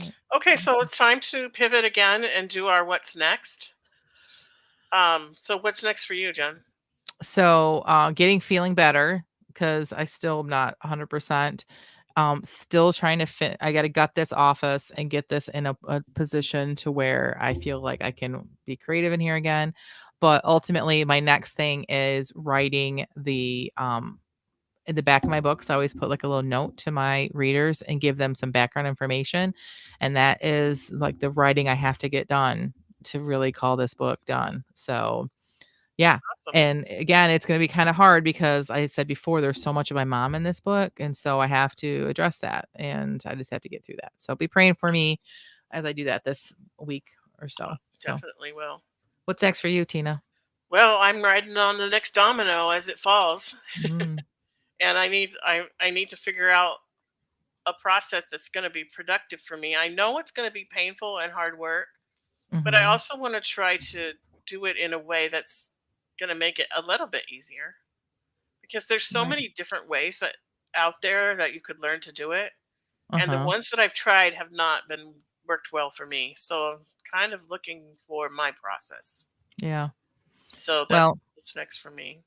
Right. Okay, so Awesome. it's time to pivot again and do our what's next. So what's next for you, Jen? So, getting feeling better because I still am not 100%. Still trying to fit. I got to gut this office and get this in a position to where I feel like I can be creative in here again. But ultimately, my next thing is writing in the back of my books. I always put like a little note to my readers and give them some background information. And that is like the writing I have to get done to really call this book done. So, yeah. Awesome. And again, it's going to be kind of hard because I said before there's so much of my mom in this book. And so I have to address that. And I just have to get through that. So be praying for me as I do that this week or so. So Definitely will. what's next for you, Tina? Well, I'm riding on the next domino as it falls, Mm, and I need to figure out a process that's going to be productive for me. I know it's going to be painful and hard work, but I hmm. also want to try to do it in a way that's going to make it a little bit easier because there's so Right. many different ways that out there that you could learn to do it, and the Uh-huh. ones that I've tried have not been worked well for me. So I'm kind of looking for my process. Yeah. So Well, that's next for me.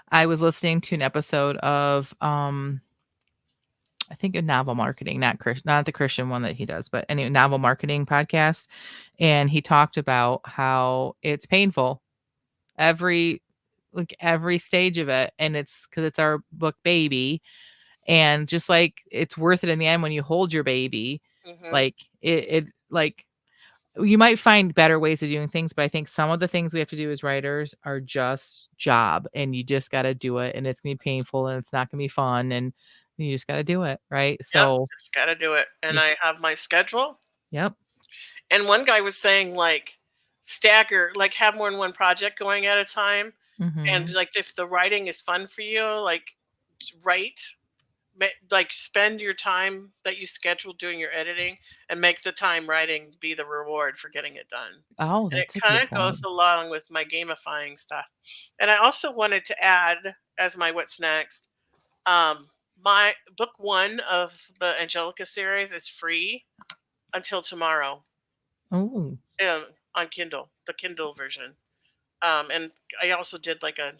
I was listening to an episode of I think a novel marketing, not the Christian one that he does, but anyway, novel marketing podcast. And he talked about how it's painful every every stage of it. And it's because it's our book baby. And just like it's worth it in the end when you hold your baby, Hmm. like like you might find better ways of doing things, but I think some of the things we have to do as writers are just job and you just got to do it and it's going to be painful and it's not going to be fun and you just got to do it, right? Yep, So, just got to do it. And if I have my schedule. yep. And one guy was saying like stagger, like have more than one project going at a time. And Mhm. like if the writing is fun for you, like write, like spend your time that you schedule doing your editing and make the time writing be the reward for getting it done. Oh, And it that's a kind good of goes point. along with my gamifying stuff. And I also wanted to add as my what's next, um, my book one of the Angelica series is free until tomorrow, Oh. um, on Kindle, the Kindle version. And I also did like a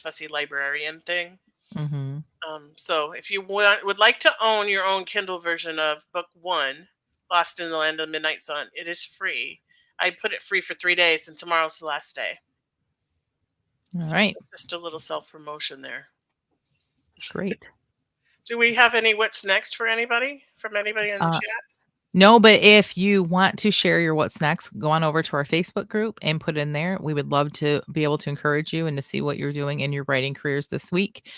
fussy librarian thing. Mhm. So if you would like to own your own Kindle version of book one, Lost in the Land of Midnight Sun, it is free. I put it free for 3 days, and tomorrow's the last day. All So right. just a little self promotion there. Great. Do we have any what's next for anybody from anybody in the Uh chat? no, but if you want to share your what's next, go on over to our Facebook group and put in there. We would love to be able to encourage you and to see what you're doing in your writing careers this week.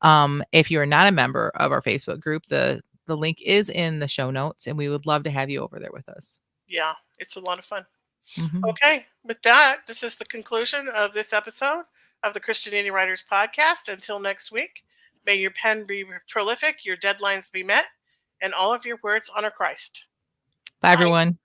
If you are not a member of our Facebook group, the link is in the show notes, and we would love to have you over there with us. Yeah, it's a lot of fun. Mhm. Okay, with that, this is the conclusion of this episode of the Christianity Writers Podcast. Until next week, may your pen be prolific, your deadlines be met, and all of your words honor Christ. Bye, Bye. everyone.